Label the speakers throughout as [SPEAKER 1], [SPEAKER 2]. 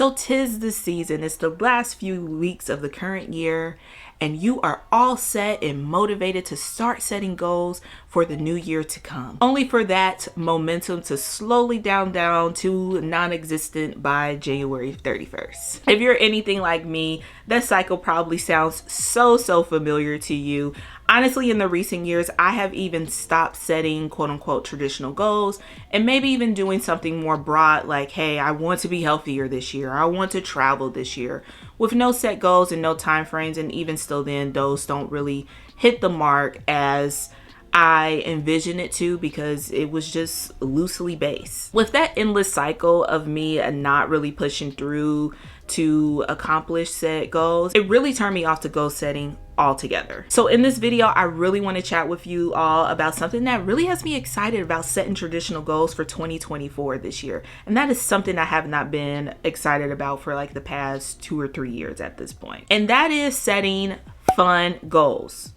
[SPEAKER 1] So 'tis the season. It's the last few weeks of the current year, and you are all set and motivated to start setting goals for the new year to come. Only for that momentum to slowly down to non-existent by January 31st. If you're anything like me, that cycle probably sounds so familiar to you. Honestly, in the recent years, I have even stopped setting quote unquote traditional goals and maybe even doing something more broad like, hey, I want to be healthier this year. I want to travel this year, with no set goals and no time frames. And even still then, those don't really hit the mark as I envision it to, because it was just loosely based. With that endless cycle of me not really pushing through to accomplish set goals, it really turned me off to goal setting altogether. So in this video, I really want to chat with you all about something that really has me excited about setting traditional goals for 2024 this year. And that is something I have not been excited about for like the past 2 or 3 years at this point. And that is setting fun goals.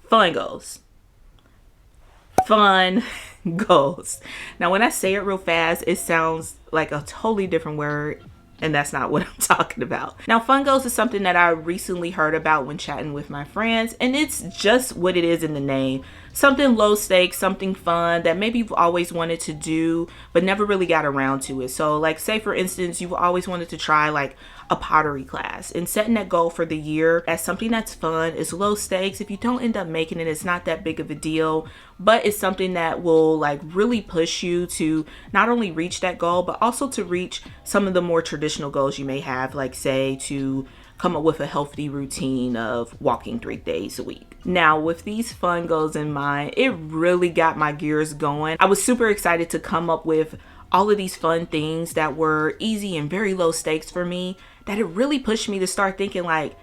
[SPEAKER 1] Fun goals. Fun goals. Now, when I say it real fast, it sounds like a totally different word, and that's not what I'm talking about. Now, fun goals is something that I recently heard about when chatting with my friends, and it's just what it is in the name. Something low stakes, something fun that maybe you've always wanted to do, but never really got around to it. So like, say for instance, you've always wanted to try like a pottery class, and setting that goal for the year as something that's fun, is low stakes. If you don't end up making it, it's not that big of a deal, but it's something that will like really push you to not only reach that goal, but also to reach some of the more traditional goals you may have, like say to come up with a healthy routine of walking 3 days a week. Now, with these fun goals in mind, it really got my gears going. I was super excited to come up with all of these fun things that were easy and very low stakes for me, that it really pushed me to start thinking like,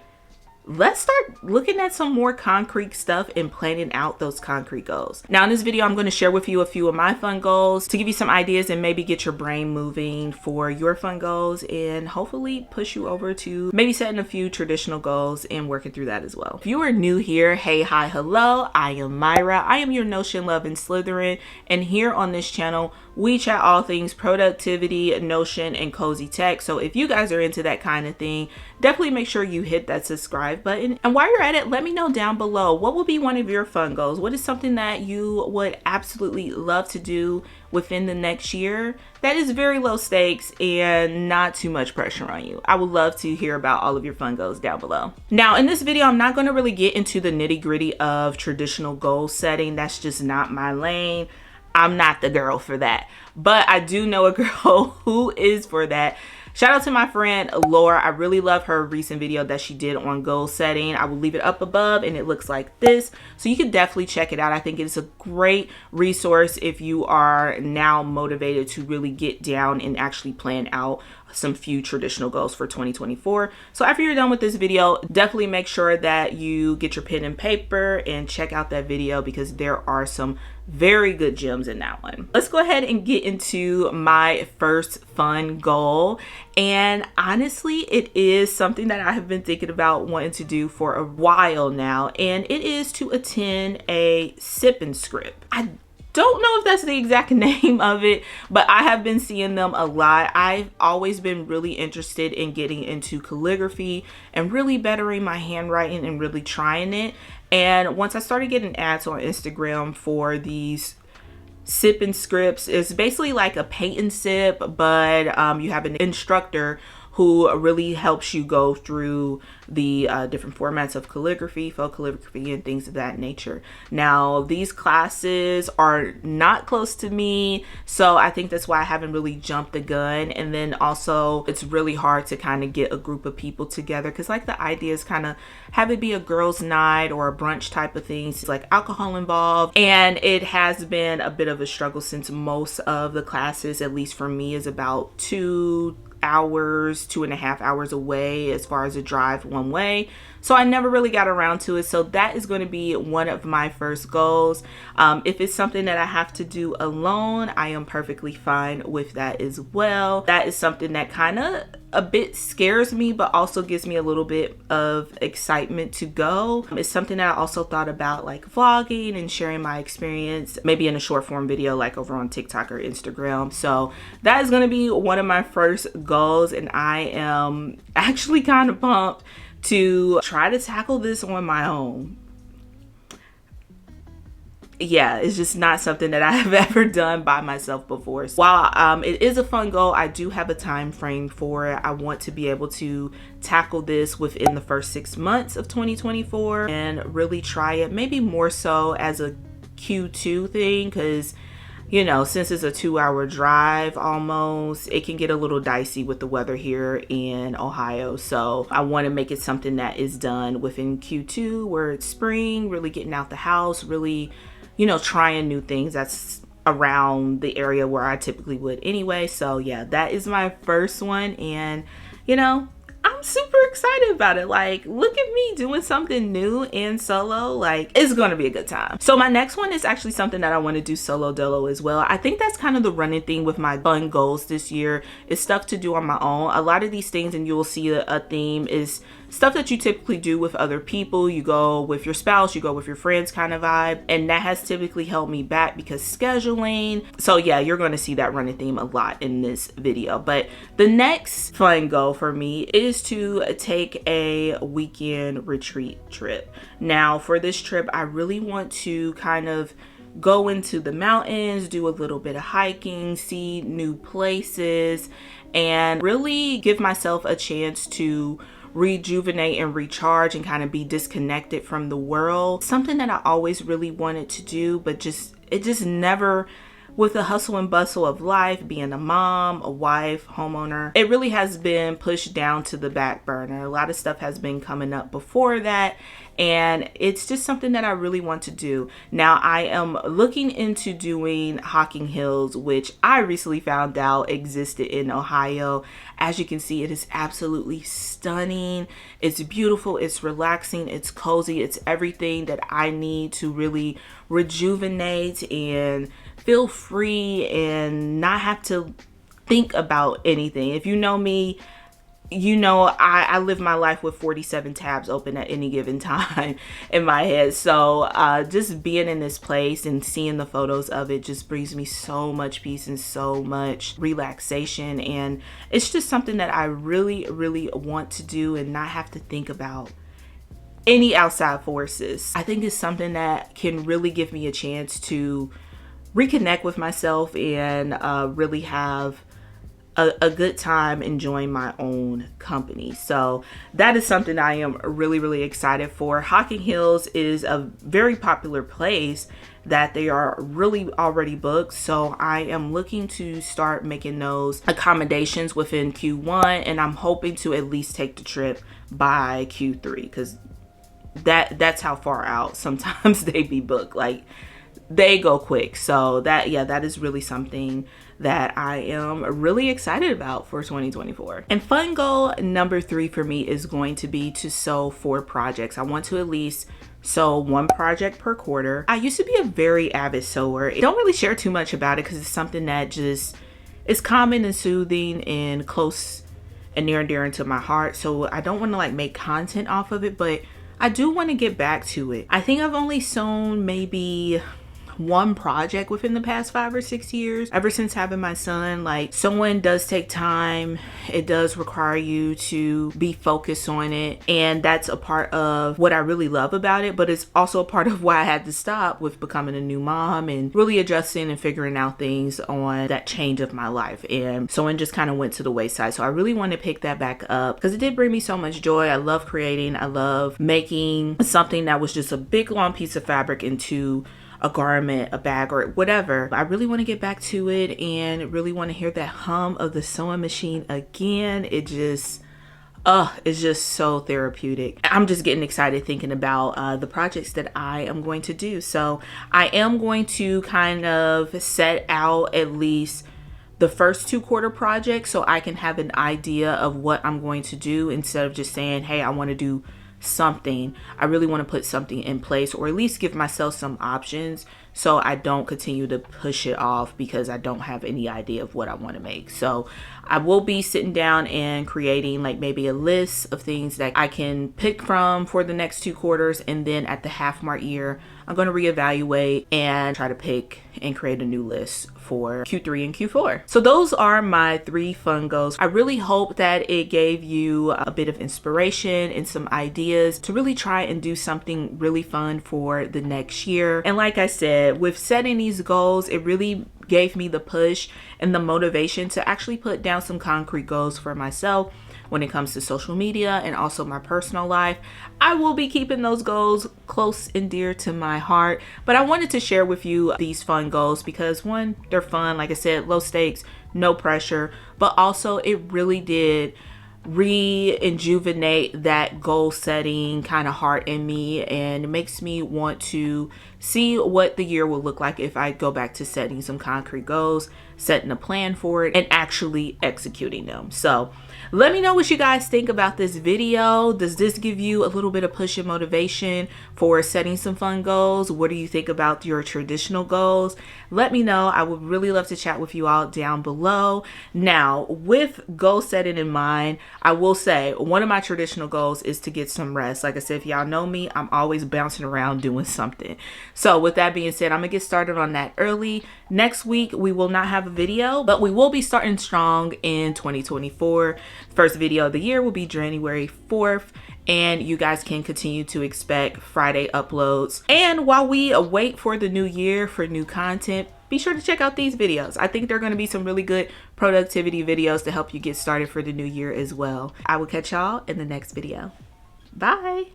[SPEAKER 1] let's start looking at some more concrete stuff and planning out those concrete goals. Now in this video, I'm going to share with you a few of my fun goals to give you some ideas and maybe get your brain moving for your fun goals, and hopefully push you over to maybe setting a few traditional goals and working through that as well. If you are new here, hey, hi, hello, I am Myra. I am your Notion loving Slytherin, and here on this channel, we chat all things productivity, Notion, and cozy tech. So if you guys are into that kind of thing, definitely make sure you hit that subscribe button. And while you're at it, let me know down below, what will be one of your fun goals? What is something that you would absolutely love to do within the next year that is very low stakes and not too much pressure on you? I would love to hear about all of your fun goals down below. Now in this video, I'm not going to really get into the nitty-gritty of traditional goal setting. That's just not my lane. I'm not the girl for that, but I do know a girl who is for that. Shout out to my friend Laura. I really love her recent video that she did on goal setting. I will leave it up above, and it looks like this, so you can definitely check it out. I think it's a great resource if you are now motivated to really get down and actually plan out some few traditional goals for 2024. So after you're done with this video, definitely make sure that you get your pen and paper and check out that video, because there are some very good gems in that one. Let's go ahead and get into my first fun goal. And honestly, it is something that I have been thinking about wanting to do for a while now, and it is to attend a sip and script. I don't know if that's the exact name of it, but I have been seeing them a lot. I've always been really interested in getting into calligraphy and really bettering my handwriting and really trying it. And once I started getting ads on Instagram for these sip and scripts, it's basically like a paint and sip, but you have an instructor who really helps you go through the different formats of calligraphy, faux calligraphy, and things of that nature. Now, these classes are not close to me, so I think that's why I haven't really jumped the gun. And then also, it's really hard to kind of get a group of people together, because like the idea is kind of have it be a girls' night or a brunch type of thing. It's like alcohol involved, and it has been a bit of a struggle since most of the classes, at least for me, is about 2 hours, 2.5 hours away as far as a drive one way. So I never really got around to it. So that is going to be one of my first goals. If it's something that I have to do alone, I am perfectly fine with that as well. That is something that kind of a bit scares me, but also gives me a little bit of excitement to go. It's something that I also thought about like vlogging and sharing my experience, maybe in a short form video like over on TikTok or Instagram. So that is going to be one of my first goals, and I am actually kind of pumped to try to tackle this on my own. Yeah, it's just not something that I have ever done by myself before. While it is a fun goal, I do have a time frame for it. I want to be able to tackle this within the first 6 months of 2024 and really try it, maybe more so as a Q2 thing, because you know, since it's a 2-hour drive almost, it can get a little dicey with the weather here in Ohio. So I want to make it something that is done within Q2, where it's spring, really getting out the house, really, you know, trying new things that's around the area where I typically would anyway. So yeah, that is my first one, and you know, I'm super excited about it. Like, look at me doing something new and solo. Like, it's gonna be a good time. So my next one is actually something that I want to do solo dolo as well. I think that's kind of the running thing with my fun goals this year, is stuff to do on my own. A lot of these things, and you will see a theme, is stuff that you typically do with other people. You go with your spouse, you go with your friends kind of vibe, and that has typically held me back because scheduling. So yeah, you're going to see that running theme a lot in this video. But the next fun goal for me is to take a weekend retreat trip. Now for this trip, I really want to kind of go into the mountains, do a little bit of hiking, see new places, and really give myself a chance to rejuvenate and recharge and kind of be disconnected from the world. Something that I always really wanted to do, but it just never, with the hustle and bustle of life, being a mom, a wife, homeowner, it really has been pushed down to the back burner. A lot of stuff has been coming up before that, and it's just something that I really want to do. Now I am looking into doing Hocking Hills, which I recently found out existed in Ohio. As you can see, it is absolutely stunning. It's beautiful, it's relaxing, it's cozy, it's everything that I need to really rejuvenate and feel free and not have to think about anything. If you know me, you know I live my life with 47 tabs open at any given time in my head. So just being in this place and seeing the photos of it just brings me so much peace and so much relaxation, and it's just something that I really want to do and not have to think about any outside forces. I think it's something that can really give me a chance to reconnect with myself and really have a good time enjoying my own company. So that is something I am really excited for. Hocking Hills is a very popular place that they are really already booked. So I am looking to start making those accommodations within Q1, and I'm hoping to at least take the trip by Q3, because that's how far out sometimes they be booked. Like, they go quick. So that is really something that I am really excited about for 2024. And fun goal number 3 for me is going to be to sew 4 projects. I want to at least sew 1 project per quarter. I used to be a very avid sewer. I don't really share too much about it because it's something that just is common and soothing and close and near and dear into my heart. So I don't want to like make content off of it, but I do want to get back to it. I think I've only sewn maybe 1 project within the past 5 or 6 years ever since having my son. Like, sewing does take time. It does require you to be focused on it, and that's a part of what I really love about it, but it's also a part of why I had to stop with becoming a new mom and really adjusting and figuring out things on that change of my life. And sewing just kind of went to the wayside. So I really want to pick that back up because it did bring me so much joy. I love creating. I love making something that was just a big long piece of fabric into a garment, a bag, or whatever. I really want to get back to it and really want to hear that hum of the sewing machine again. It just, it's just so therapeutic. I'm just getting excited thinking about the projects that I am going to do. So I am going to kind of set out at least the first 2 quarter projects so I can have an idea of what I'm going to do, instead of just saying, hey, I want to do something, I really want to put something in place, or at least give myself some options, so I don't continue to push it off because I don't have any idea of what I want to make. So I will be sitting down and creating like maybe a list of things that I can pick from for the next 2 quarters, and then at the half mark year I'm going to reevaluate and try to pick and create a new list for Q3 and Q4. So those are my 3 fun goals. I really hope that it gave you a bit of inspiration and some ideas to really try and do something really fun for the next year. And like I said, with setting these goals, it really gave me the push and the motivation to actually put down some concrete goals for myself when it comes to social media and also my personal life. I will be keeping those goals close and dear to my heart, but I wanted to share with you these fun goals because, one, they're fun, like I said, low stakes, no pressure, but also it really did rejuvenate that goal setting kind of heart in me, and it makes me want to see what the year will look like if I go back to setting some concrete goals, setting a plan for it, and actually executing them. So let me know what you guys think about this video. Does this give you a little bit of push and motivation for setting some fun goals? What do you think about your traditional goals? Let me know. I would really love to chat with you all down below. Now, with goal setting in mind, I will say one of my traditional goals is to get some rest. Like I said, if y'all know me, I'm always bouncing around doing something. So with that being said, I'm gonna get started on that early. Next week, we will not have a video, but we will be starting strong in 2024. First video of the year will be January 4th, and you guys can continue to expect Friday uploads. And while we wait for the new year for new content, be sure to check out these videos. I think they're going to be some really good productivity videos to help you get started for the new year as well. I will catch y'all in the next video. Bye.